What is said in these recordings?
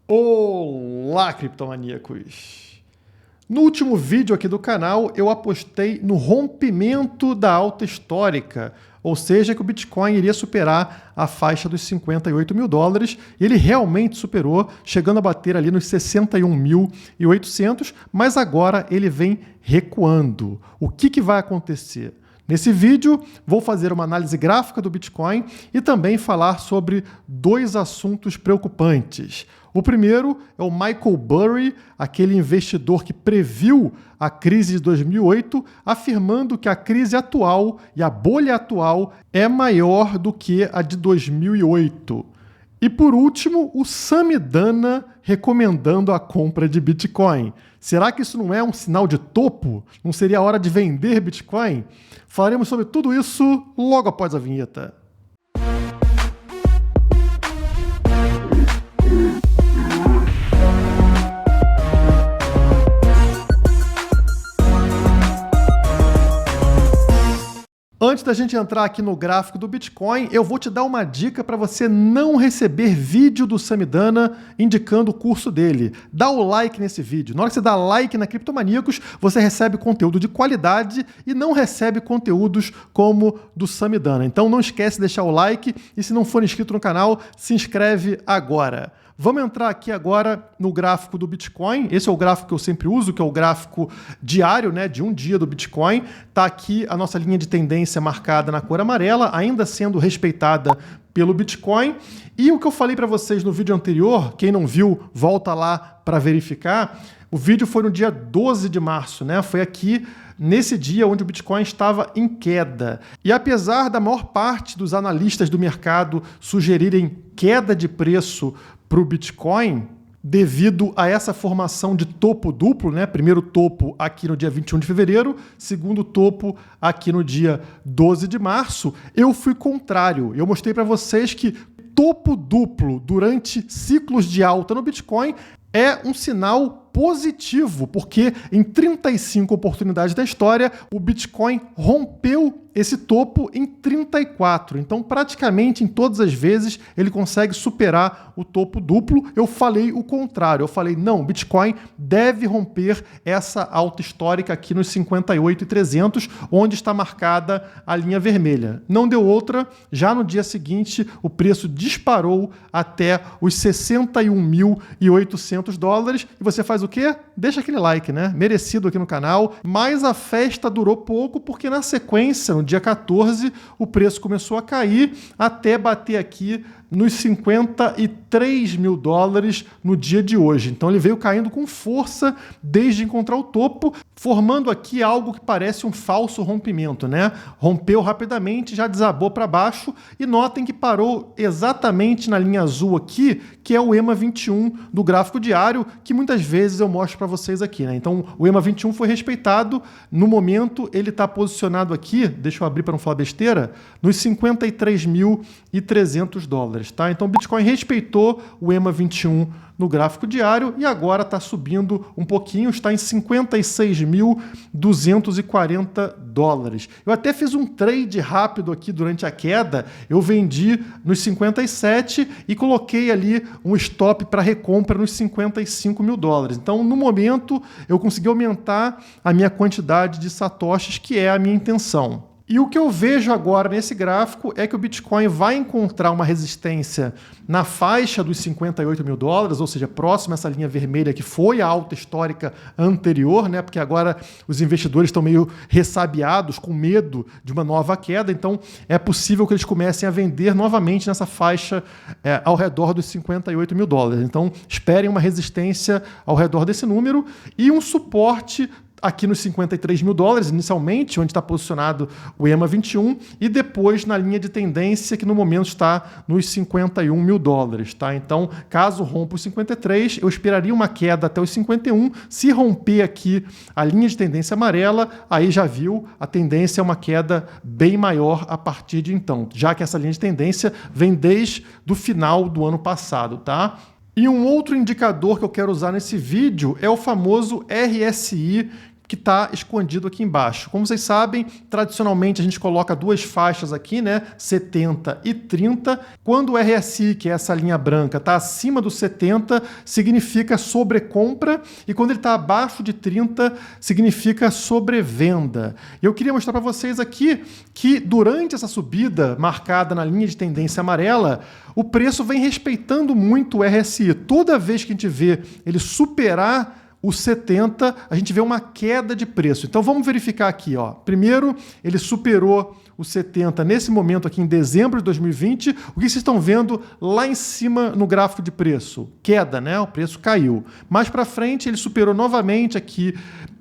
Olá, criptomaníacos! No último vídeo aqui do canal, eu apostei no rompimento da alta histórica, ou seja, que o Bitcoin iria superar a faixa dos 58 mil dólares, e ele realmente superou, chegando a bater ali nos 61.800, mas agora ele vem recuando. O que vai acontecer? Nesse vídeo, vou fazer uma análise gráfica do Bitcoin e também falar sobre dois assuntos preocupantes. O primeiro é o Michael Burry, aquele investidor que previu a crise de 2008, afirmando que a crise atual e a bolha atual é maior do que a de 2008. E por último, o Samidana recomendando a compra de Bitcoin. Será que isso não é um sinal de topo? Não seria a hora de vender Bitcoin? Falaremos sobre tudo isso logo após a vinheta. Antes da gente entrar aqui no gráfico do Bitcoin, eu vou te dar uma dica para você não receber vídeo do Samidana indicando o curso dele. Dá o like nesse vídeo. Na hora que você dá like na Criptomaníacos, você recebe conteúdo de qualidade e não recebe conteúdos como do Samidana. Então não esquece de deixar o like e se não for inscrito no canal, se inscreve agora. Vamos entrar aqui agora no gráfico do Bitcoin. Esse é o gráfico que eu sempre uso, que é o gráfico diário, né, de um dia do Bitcoin. Está aqui a nossa linha de tendência marcada na cor amarela, ainda sendo respeitada pelo Bitcoin. E o que eu falei para vocês no vídeo anterior, quem não viu, volta lá para verificar. O vídeo foi no dia 12 de março, né? Foi aqui nesse dia onde o Bitcoin estava em queda. E apesar da maior parte dos analistas do mercado sugerirem queda de preço para o Bitcoin, devido a essa formação de topo duplo, né? Primeiro topo aqui no dia 21 de fevereiro, segundo topo aqui no dia 12 de março, eu fui contrário. Eu mostrei para vocês que topo duplo durante ciclos de alta no Bitcoin é um sinal positivo, porque em 35 oportunidades da história, o Bitcoin rompeu esse topo em 34. Então, praticamente em todas as vezes, ele consegue superar o topo duplo. Eu falei o contrário. Eu falei, não, o Bitcoin deve romper essa alta histórica aqui nos 58.300, onde está marcada a linha vermelha. Não deu outra. Já no dia seguinte, o preço disparou até os 61.800 dólares. E você faz o quê? Deixa aquele like, né? Merecido aqui no canal. Mas a festa durou pouco, porque na sequência, no dia 14, o preço começou a cair até bater aqui nos 53 mil dólares no dia de hoje. Então ele veio caindo com força desde encontrar o topo, formando aqui algo que parece um falso rompimento, né? Rompeu rapidamente, já desabou para baixo e notem que parou exatamente na linha azul aqui, que é o EMA 21 do gráfico diário, que muitas vezes eu mostro para vocês aqui, né? Então o EMA 21 foi respeitado, no momento ele está posicionado aqui, deixa eu abrir para não falar besteira, nos 53.300 dólares. Tá? Então o Bitcoin respeitou o EMA 21 no gráfico diário e agora está subindo um pouquinho, está em 56.240 dólares. Eu até fiz um trade rápido aqui durante a queda, eu vendi nos 57 e coloquei ali um stop para recompra nos 55 mil dólares. Então, no momento, eu consegui aumentar a minha quantidade de satoshis, que é a minha intenção. E o que eu vejo agora nesse gráfico é que o Bitcoin vai encontrar uma resistência na faixa dos 58 mil dólares, ou seja, próximo a essa linha vermelha que foi a alta histórica anterior, né? Porque agora os investidores estão meio ressabiados, com medo de uma nova queda, então é possível que eles comecem a vender novamente nessa faixa ao redor dos 58 mil dólares. Então esperem uma resistência ao redor desse número e um suporte aqui nos 53 mil dólares, inicialmente, onde está posicionado o EMA 21, e depois na linha de tendência, que no momento está nos 51 mil dólares. Tá? Então, caso rompa os 53, eu esperaria uma queda até os 51. Se romper aqui a linha de tendência amarela, aí já viu, a tendência é uma queda bem maior a partir de então, já que essa linha de tendência vem desde o final do ano passado. Tá? E um outro indicador que eu quero usar nesse vídeo é o famoso RSI, que está escondido aqui embaixo. Como vocês sabem, tradicionalmente a gente coloca duas faixas aqui, né? 70 e 30. Quando o RSI, que é essa linha branca, está acima do 70, significa sobrecompra, e quando ele está abaixo de 30, significa sobrevenda. E eu queria mostrar para vocês aqui que durante essa subida marcada na linha de tendência amarela, o preço vem respeitando muito o RSI. Toda vez que a gente vê ele superar o 70, a gente vê uma queda de preço. Então vamos verificar aqui, ó. Primeiro, ele superou o 70 nesse momento aqui em dezembro de 2020. O que vocês estão vendo lá em cima no gráfico de preço? Queda, né? O preço caiu. Mais para frente, ele superou novamente aqui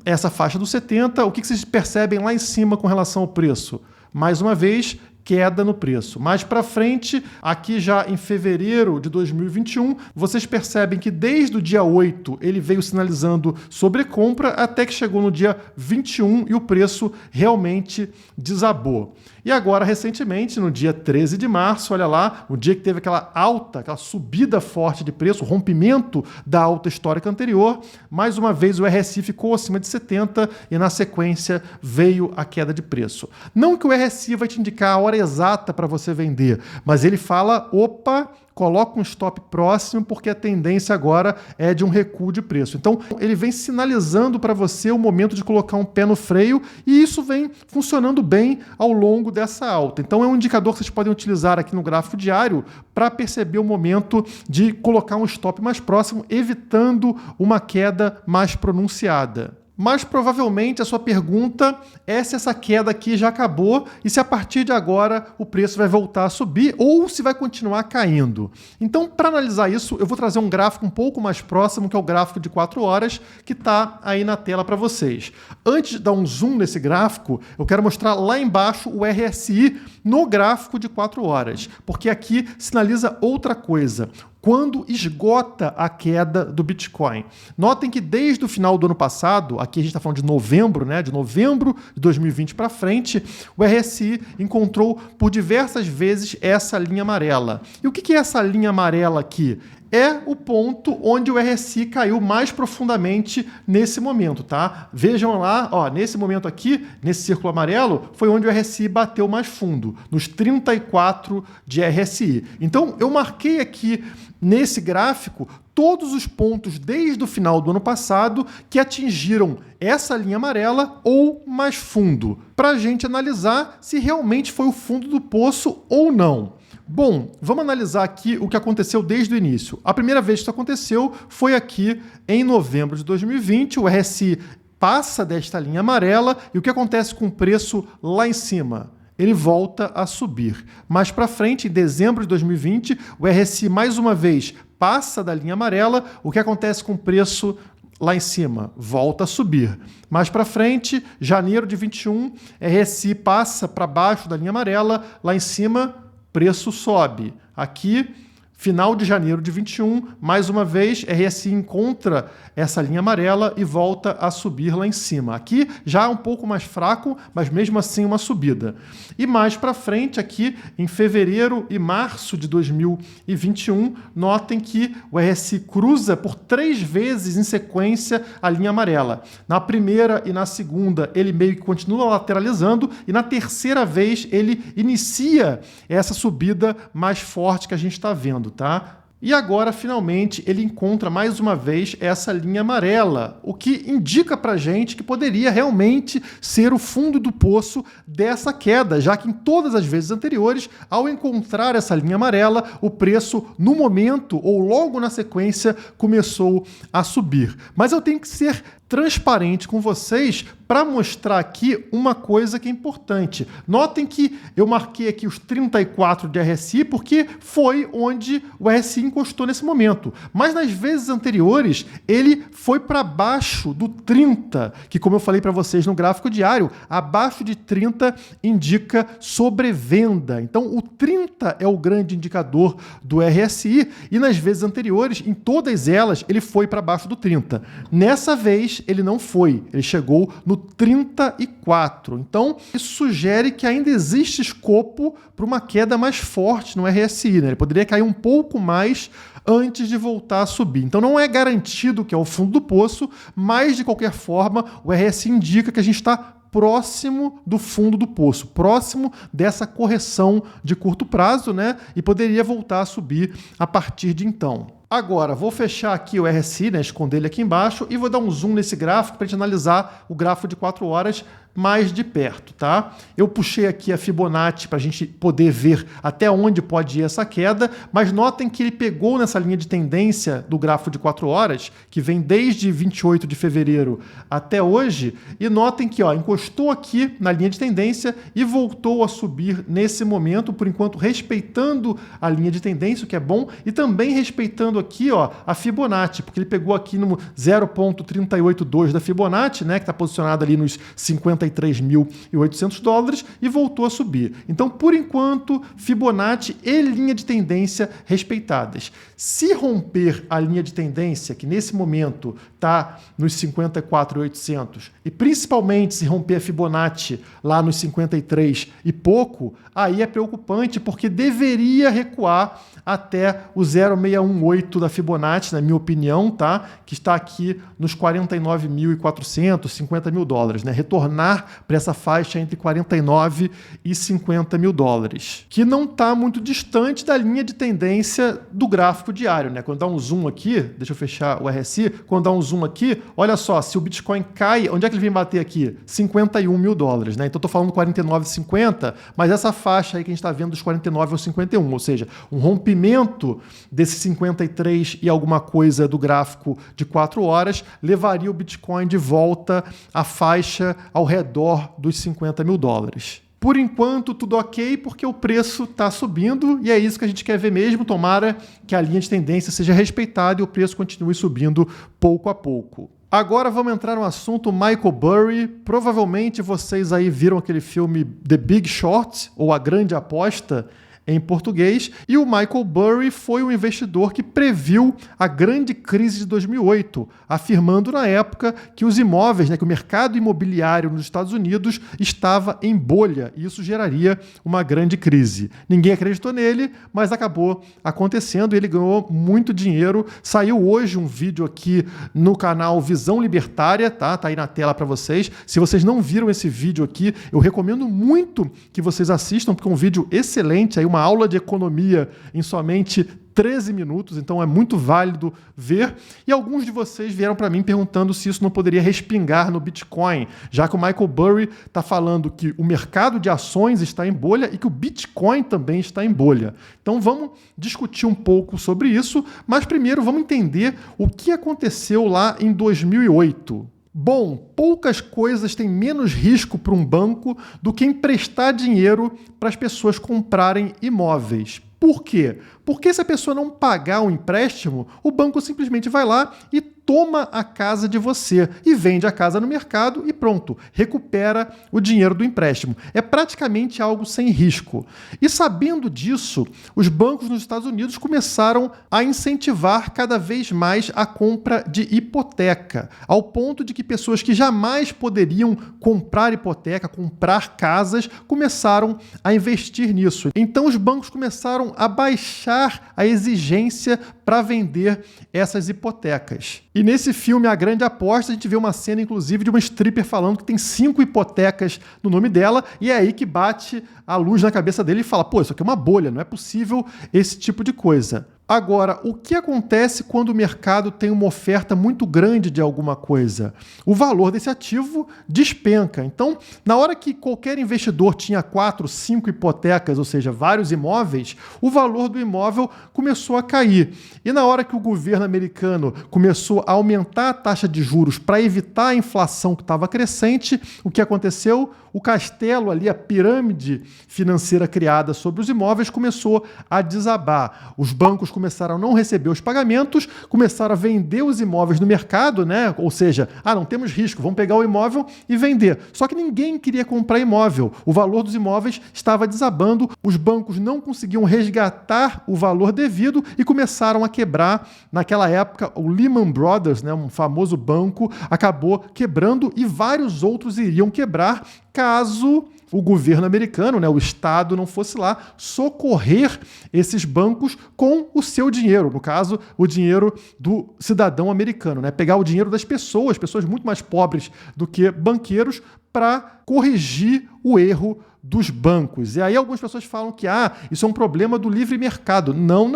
essa faixa do 70. O que vocês percebem lá em cima com relação ao preço? Mais uma vez, queda no preço. Mais para frente, aqui já em fevereiro de 2021, vocês percebem que desde o dia 8 ele veio sinalizando sobrecompra até que chegou no dia 21 e o preço realmente desabou. E agora, recentemente, no dia 13 de março, olha lá, o dia que teve aquela alta, aquela subida forte de preço, rompimento da alta histórica anterior, mais uma vez o RSI ficou acima de 70 e na sequência veio a queda de preço. Não que o RSI vai te indicar a hora exata para você vender, mas ele fala, opa, coloca um stop próximo porque a tendência agora é de um recuo de preço. Então, ele vem sinalizando para você o momento de colocar um pé no freio e isso vem funcionando bem ao longo dessa alta. Então, é um indicador que vocês podem utilizar aqui no gráfico diário para perceber o momento de colocar um stop mais próximo, evitando uma queda mais pronunciada. Mas provavelmente a sua pergunta é se essa queda aqui já acabou e se a partir de agora o preço vai voltar a subir ou se vai continuar caindo. Então, para analisar isso, eu vou trazer um gráfico um pouco mais próximo, que é o gráfico de 4 horas, que está aí na tela para vocês. Antes de dar um zoom nesse gráfico, eu quero mostrar lá embaixo o RSI no gráfico de 4 horas, porque aqui sinaliza outra coisa. Quando esgota a queda do Bitcoin. Notem que desde o final do ano passado, aqui a gente está falando de novembro, né? De novembro de 2020 para frente, o RSI encontrou por diversas vezes essa linha amarela. E o que é essa linha amarela aqui? É o ponto onde o RSI caiu mais profundamente nesse momento, tá? Vejam lá, ó, nesse momento aqui, nesse círculo amarelo, foi onde o RSI bateu mais fundo, nos 34 de RSI. Então, eu marquei aqui nesse gráfico todos os pontos desde o final do ano passado que atingiram essa linha amarela ou mais fundo, para a gente analisar se realmente foi o fundo do poço ou não. Bom, vamos analisar aqui o que aconteceu desde o início. A primeira vez que isso aconteceu foi aqui em novembro de 2020, o RSI passa desta linha amarela e o que acontece com o preço lá em cima? Ele volta a subir. Mais para frente, em dezembro de 2020, o RSI mais uma vez passa da linha amarela. O que acontece com o preço lá em cima? Volta a subir. Mais para frente, janeiro de 21, RSI passa para baixo da linha amarela. Lá em cima, preço sobe. Aqui, final de janeiro de 21, mais uma vez, RSI encontra essa linha amarela e volta a subir lá em cima. Aqui já um pouco mais fraco, mas mesmo assim uma subida. E mais para frente, aqui em fevereiro e março de 2021, notem que o RSI cruza por 3 vezes em sequência a linha amarela. Na primeira e na segunda, ele meio que continua lateralizando e na terceira vez ele inicia essa subida mais forte que a gente está vendo, tá? E agora, finalmente, ele encontra mais uma vez essa linha amarela, o que indica para a gente que poderia realmente ser o fundo do poço dessa queda, já que em todas as vezes anteriores, ao encontrar essa linha amarela, o preço, no momento ou logo na sequência, começou a subir. Mas eu tenho que ser transparente com vocês para mostrar aqui uma coisa que é importante. Notem que eu marquei aqui os 34 de RSI porque foi onde o RSI encostou nesse momento. Mas nas vezes anteriores, ele foi para baixo do 30, que como eu falei para vocês no gráfico diário, abaixo de 30 indica sobrevenda. Então o 30 é o grande indicador do RSI e nas vezes anteriores, em todas elas, ele foi para baixo do 30. Nessa vez, ele não foi, ele chegou no 34. Então, isso sugere que ainda existe escopo para uma queda mais forte no RSI, né? Ele poderia cair um pouco mais antes de voltar a subir. Então não é garantido que é o fundo do poço, mas de qualquer forma o RSI indica que a gente está próximo do fundo do poço, próximo dessa correção de curto prazo, né? E poderia voltar a subir a partir de então. Agora, vou fechar aqui o RSI, né, esconder ele aqui embaixo, e vou dar um zoom nesse gráfico para a gente analisar o gráfico de 4 horas mais de perto, tá? Eu puxei aqui a Fibonacci para a gente poder ver até onde pode ir essa queda, mas notem que ele pegou nessa linha de tendência do gráfico de 4 horas, que vem desde 28 de fevereiro até hoje, e notem que encostou aqui na linha de tendência e voltou a subir nesse momento, por enquanto respeitando a linha de tendência, o que é bom, e também respeitando aqui a Fibonacci, porque ele pegou aqui no 0,382 da Fibonacci, né, que está posicionado ali nos 53.800 dólares e voltou a subir. Então, por enquanto, Fibonacci e linha de tendência respeitadas. Se romper a linha de tendência, que nesse momento está nos 54.800, e principalmente se romper a Fibonacci lá nos 53 e pouco, aí é preocupante porque deveria recuar até o 0,618 da Fibonacci, na minha opinião, tá? Que está aqui nos 49.400, 50 mil dólares, né? Retornar para essa faixa entre 49 e 50 mil dólares, que não está muito distante da linha de tendência do gráfico diário, né? Quando dá um zoom aqui, deixa eu fechar o RSI, quando dá um zoom aqui, olha só, se o Bitcoin cai, onde é que ele vem bater aqui? 51 mil dólares, né? Então estou falando 49,50, mas essa faixa aí que a gente está vendo dos 49 aos 51, ou seja, um rompimento desse 53 e alguma coisa do gráfico de 4 horas levaria o Bitcoin de volta à faixa ao redor dos 50 mil dólares. Por enquanto, tudo ok, porque o preço está subindo e é isso que a gente quer ver mesmo. Tomara que a linha de tendência seja respeitada e o preço continue subindo pouco a pouco. Agora vamos entrar no assunto Michael Burry. Provavelmente vocês aí viram aquele filme The Big Short, ou A Grande Aposta, em português, e o Michael Burry foi o investidor que previu a grande crise de 2008, afirmando na época que os imóveis, né, que o mercado imobiliário nos Estados Unidos estava em bolha e isso geraria uma grande crise. Ninguém acreditou nele, mas acabou acontecendo e ele ganhou muito dinheiro. Saiu hoje um vídeo aqui no canal Visão Libertária, tá aí na tela para vocês. Se vocês não viram esse vídeo aqui, eu recomendo muito que vocês assistam, porque é um vídeo excelente, aí uma aula de economia em somente 13 minutos, então é muito válido ver. E alguns de vocês vieram para mim perguntando se isso não poderia respingar no Bitcoin, já que o Michael Burry está falando que o mercado de ações está em bolha e que o Bitcoin também está em bolha. Então vamos discutir um pouco sobre isso, mas primeiro vamos entender o que aconteceu lá em 2008. Bom, poucas coisas têm menos risco para um banco do que emprestar dinheiro para as pessoas comprarem imóveis. Por quê? Porque se a pessoa não pagar o empréstimo, o banco simplesmente vai lá e toma a casa de você e vende a casa no mercado e pronto, recupera o dinheiro do empréstimo. É praticamente algo sem risco. E sabendo disso, os bancos nos Estados Unidos começaram a incentivar cada vez mais a compra de hipoteca, ao ponto de que pessoas que jamais poderiam comprar hipoteca, comprar casas, começaram a investir nisso. Então os bancos começaram a baixar a exigência para vender essas hipotecas. E nesse filme A Grande Aposta, a gente vê uma cena, inclusive, de uma stripper falando que tem 5 hipotecas no nome dela, e é aí que bate a luz na cabeça dele e fala, pô, isso aqui é uma bolha, não é possível esse tipo de coisa. Agora, o que acontece quando o mercado tem uma oferta muito grande de alguma coisa? O valor desse ativo despenca. Então, na hora que qualquer investidor tinha 4, 5 hipotecas, ou seja, vários imóveis, o valor do imóvel começou a cair. E na hora que o governo americano começou a aumentar a taxa de juros para evitar a inflação que estava crescente, o que aconteceu? O castelo ali, a pirâmide financeira criada sobre os imóveis começou a desabar. Os bancos começaram a não receber os pagamentos, começaram a vender os imóveis no mercado, né? Ou seja, não temos risco, vamos pegar o imóvel e vender. Só que ninguém queria comprar imóvel. O valor dos imóveis estava desabando, os bancos não conseguiam resgatar o valor devido e começaram a quebrar. Naquela época, o Lehman Brothers, né, um famoso banco, acabou quebrando e vários outros iriam quebrar caso o governo americano, né, o Estado, não fosse lá socorrer esses bancos com o seu dinheiro, no caso, o dinheiro do cidadão americano, né, pegar o dinheiro das pessoas muito mais pobres do que banqueiros, para corrigir o erro dos bancos. E aí algumas pessoas falam que isso é um problema do livre mercado. Não.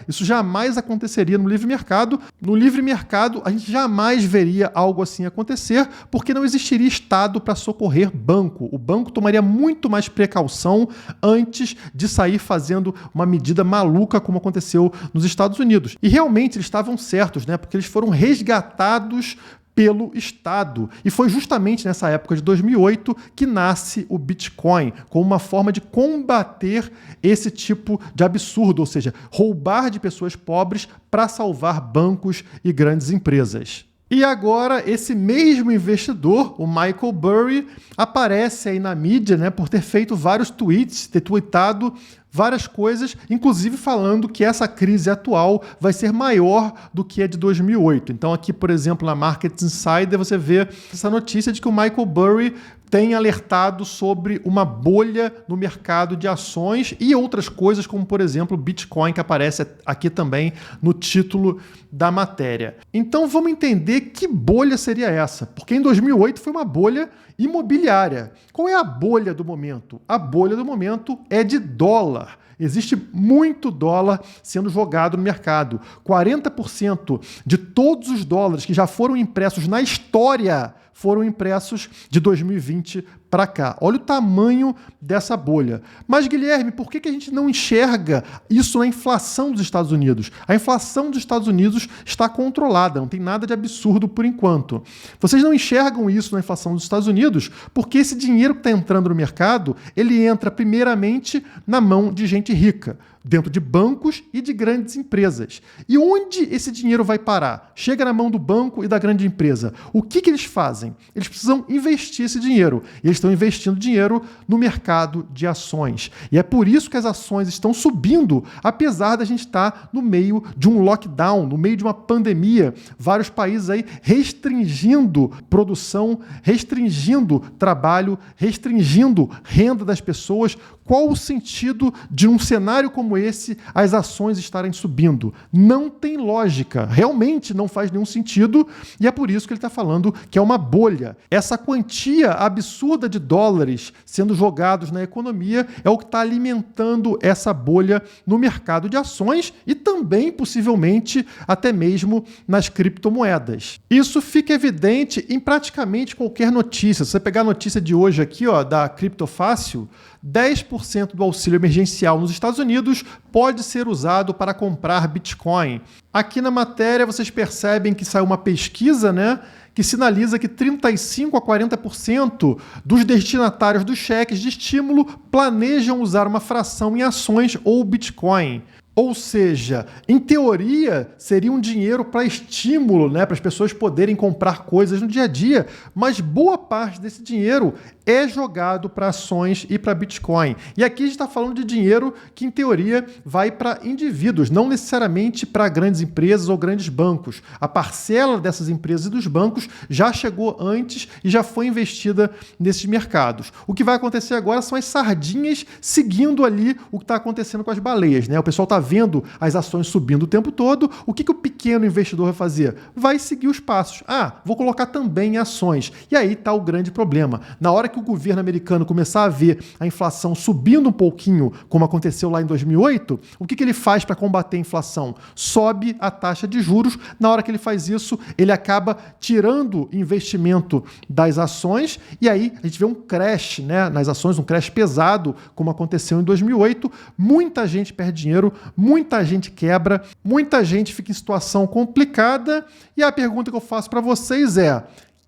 Isso jamais aconteceria no livre mercado. No livre mercado, a gente jamais veria algo assim acontecer, porque não existiria Estado para socorrer banco. O banco tomaria muito mais precaução antes de sair fazendo uma medida maluca como aconteceu nos Estados Unidos. E realmente eles estavam certos, né? Porque eles foram resgatados pelo Estado. E foi justamente nessa época de 2008 que nasce o Bitcoin, como uma forma de combater esse tipo de absurdo, ou seja, roubar de pessoas pobres para salvar bancos e grandes empresas. E agora, esse mesmo investidor, o Michael Burry, aparece aí na mídia, né, por ter feito vários tweets, ter tweetado várias coisas, inclusive falando que essa crise atual vai ser maior do que a de 2008. Então aqui, por exemplo, na Market Insider, você vê essa notícia de que o Michael Burry tem alertado sobre uma bolha no mercado de ações e outras coisas, como, por exemplo, o Bitcoin, que aparece aqui também no título da matéria. Então vamos entender que bolha seria essa, porque em 2008 foi uma bolha imobiliária. Qual é a bolha do momento? A bolha do momento é de dólar. Existe muito dólar sendo jogado no mercado. 40% de todos os dólares que já foram impressos na história foram impressos de 2020 para cá. Olha o tamanho dessa bolha. Mas, Guilherme, por que a gente não enxerga isso na inflação dos Estados Unidos? A inflação dos Estados Unidos está controlada, não tem nada de absurdo por enquanto. Vocês não enxergam isso na inflação dos Estados Unidos porque esse dinheiro que está entrando no mercado, ele entra primeiramente na mão de gente rica, dentro de bancos e de grandes empresas. E onde esse dinheiro vai parar? Chega na mão do banco e da grande empresa. O que eles fazem? Eles precisam investir esse dinheiro. E eles estão investindo dinheiro no mercado de ações. E é por isso que as ações estão subindo, apesar da gente estar no meio de um lockdown, no meio de uma pandemia. Vários países aí restringindo produção, restringindo trabalho, restringindo renda das pessoas. Qual o sentido de um cenário como esse, as ações estarem subindo? Não tem lógica, realmente não faz nenhum sentido, e é por isso que ele está falando que é uma bolha. Essa quantia absurda de dólares sendo jogados na economia é o que está alimentando essa bolha no mercado de ações e também, possivelmente, até mesmo nas criptomoedas. Isso fica evidente em praticamente qualquer notícia. Se você pegar a notícia de hoje aqui, da Criptofácil, 10% do auxílio emergencial nos Estados Unidos pode ser usado para comprar Bitcoin. Aqui na matéria vocês percebem que saiu uma pesquisa, né, que sinaliza que 35% a 40% dos destinatários dos cheques de estímulo planejam usar uma fração em ações ou Bitcoin. Ou seja, em teoria, seria um dinheiro para estímulo, né, para as pessoas poderem comprar coisas no dia a dia, mas boa parte desse dinheiro é jogado para ações e para Bitcoin. E aqui a gente está falando de dinheiro que, em teoria, vai para indivíduos, não necessariamente para grandes empresas ou grandes bancos. A parcela dessas empresas e dos bancos já chegou antes e já foi investida nesses mercados. O que vai acontecer agora são as sardinhas seguindo ali o que está acontecendo com as baleias, né? O pessoal está vendo as ações subindo o tempo todo. O que o pequeno investidor vai fazer? Vai seguir os passos. Vou colocar também em ações. E aí está o grande problema. Na hora que o governo americano começar a ver a inflação subindo um pouquinho, como aconteceu lá em 2008, o que ele faz para combater a inflação? Sobe a taxa de juros. Na hora que ele faz isso, ele acaba tirando investimento das ações e aí a gente vê um crash, né, nas ações, um crash pesado, como aconteceu em 2008. Muita gente perde dinheiro, muita gente quebra, muita gente fica em situação complicada e a pergunta que eu faço para vocês é: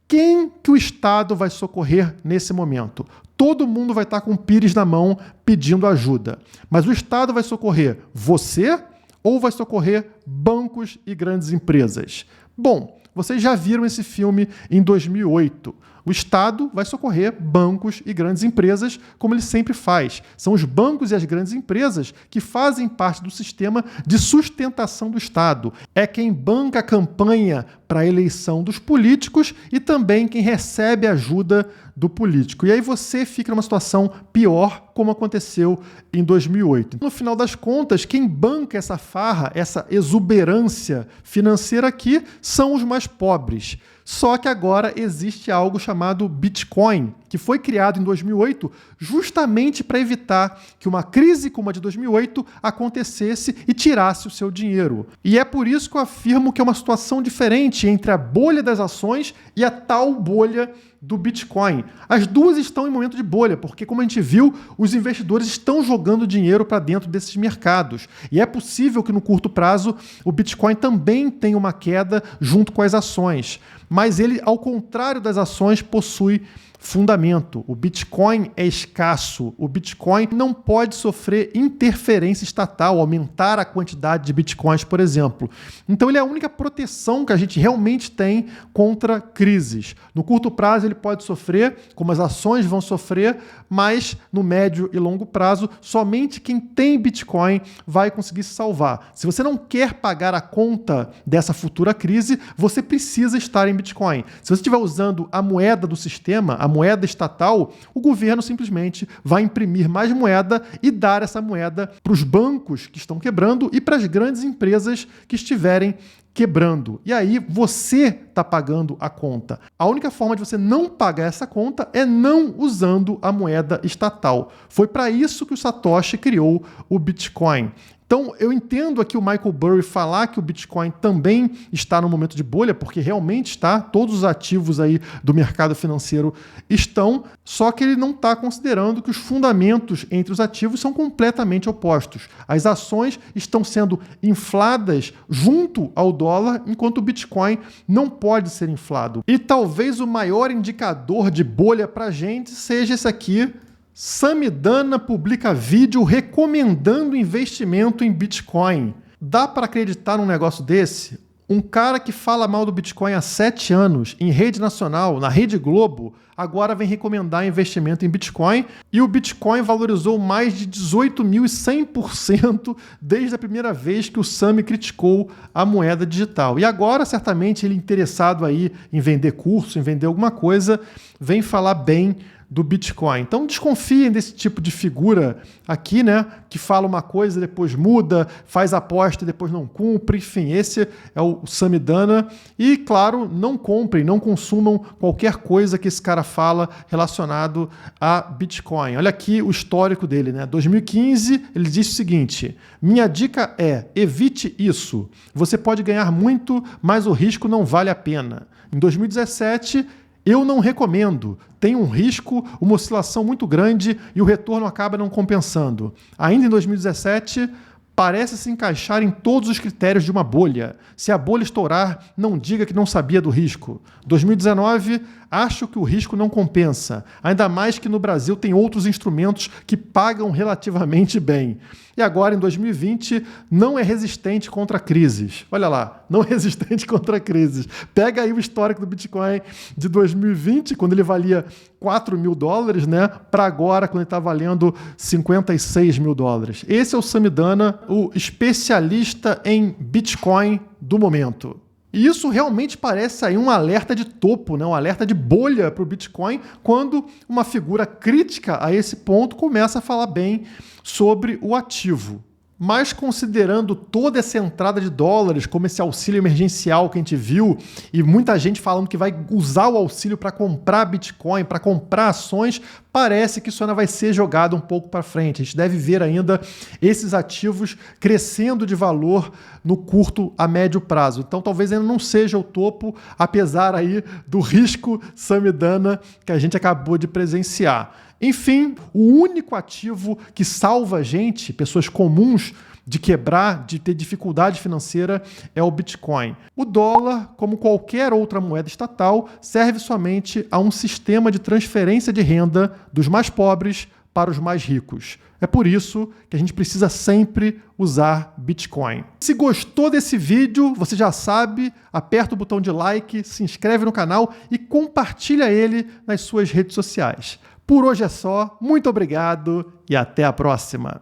quem que o Estado vai socorrer nesse momento? Todo mundo vai estar com o pires na mão pedindo ajuda. Mas o Estado vai socorrer você ou vai socorrer bancos e grandes empresas? Bom, vocês já viram esse filme em 2008. O Estado vai socorrer bancos e grandes empresas, como ele sempre faz. São os bancos e as grandes empresas que fazem parte do sistema de sustentação do Estado. É quem banca a campanha para a eleição dos políticos e também quem recebe ajuda do político. E aí você fica numa situação pior, como aconteceu em 2008. No final das contas, quem banca essa farra, essa exuberância financeira aqui, são os mais pobres. Só que agora existe algo chamado Bitcoin, que foi criado em 2008 justamente para evitar que uma crise como a de 2008 acontecesse e tirasse o seu dinheiro. E é por isso que eu afirmo que é uma situação diferente entre a bolha das ações e a tal bolha do Bitcoin. As duas estão em momento de bolha, porque, como a gente viu, os investidores estão jogando dinheiro para dentro desses mercados. E é possível que no curto prazo o Bitcoin também tenha uma queda junto com as ações. Mas ele, ao contrário das ações, possui fundamento. O Bitcoin é escasso. O Bitcoin não pode sofrer interferência estatal, aumentar a quantidade de Bitcoins, por exemplo. Então ele é a única proteção que a gente realmente tem contra crises. No curto prazo ele pode sofrer, como as ações vão sofrer, mas no médio e longo prazo, somente quem tem Bitcoin vai conseguir se salvar. Se você não quer pagar a conta dessa futura crise, você precisa estar em Bitcoin. Se você estiver usando a moeda do sistema, a moeda estatal, o governo simplesmente vai imprimir mais moeda e dar essa moeda para os bancos que estão quebrando e para as grandes empresas que estiverem quebrando. E aí você está pagando a conta. A única forma de você não pagar essa conta é não usando a moeda estatal. Foi para isso que o Satoshi criou o Bitcoin. Então, eu entendo aqui o Michael Burry falar que o Bitcoin também está no momento de bolha, porque realmente está, todos os ativos aí do mercado financeiro estão, só que ele não está considerando que os fundamentos entre os ativos são completamente opostos. As ações estão sendo infladas junto ao dólar, enquanto o Bitcoin não pode ser inflado. E talvez o maior indicador de bolha para a gente seja esse aqui. Samidana publica vídeo recomendando investimento em Bitcoin. Dá para acreditar num negócio desse? Um cara que fala mal do Bitcoin há 7 anos, em rede nacional, na Rede Globo, agora vem recomendar investimento em Bitcoin e o Bitcoin valorizou mais de 18.100% desde a primeira vez que o Sami criticou a moeda digital. E agora, certamente, ele interessado aí em vender curso, em vender alguma coisa, vem falar bem do Bitcoin. Então desconfiem desse tipo de figura aqui, né? Que fala uma coisa e depois muda, faz aposta e depois não cumpre. Enfim, esse é o Samidana. E, claro, não comprem, não consumam qualquer coisa que esse cara fala relacionado a Bitcoin. Olha aqui o histórico dele, né? 2015, ele disse o seguinte: minha dica é, evite isso. Você pode ganhar muito, mas o risco não vale a pena. Em 2017, eu não recomendo. Tem um risco, uma oscilação muito grande e o retorno acaba não compensando. Ainda em 2017, parece se encaixar em todos os critérios de uma bolha. Se a bolha estourar, não diga que não sabia do risco. 2019, acho que o risco não compensa. Ainda mais que no Brasil tem outros instrumentos que pagam relativamente bem. E agora, em 2020, não é resistente contra crises. Olha lá, não é resistente contra crises. Pega aí o histórico do Bitcoin de 2020, quando ele valia $4.000, né? Para agora, quando ele está valendo $56.000. Esse é o Samidana, o especialista em Bitcoin do momento. E isso realmente parece aí um alerta de topo, né? Um alerta de bolha para o Bitcoin, quando uma figura crítica a esse ponto começa a falar bem sobre o ativo. Mas considerando toda essa entrada de dólares, como esse auxílio emergencial que a gente viu, e muita gente falando que vai usar o auxílio para comprar Bitcoin, para comprar ações, parece que isso ainda vai ser jogado um pouco para frente. A gente deve ver ainda esses ativos crescendo de valor no curto a médio prazo. Então talvez ainda não seja o topo, apesar aí do risco Samidana que a gente acabou de presenciar. Enfim, o único ativo que salva a gente, pessoas comuns, de quebrar, de ter dificuldade financeira, é o Bitcoin. O dólar, como qualquer outra moeda estatal, serve somente a um sistema de transferência de renda dos mais pobres para os mais ricos. É por isso que a gente precisa sempre usar Bitcoin. Se gostou desse vídeo, você já sabe, aperta o botão de like, se inscreve no canal e compartilha ele nas suas redes sociais. Por hoje é só, muito obrigado e até a próxima!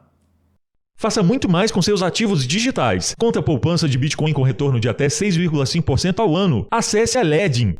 Faça muito mais com seus ativos digitais. Conta poupança de Bitcoin com retorno de até 6,5% ao ano. Acesse a Ledger.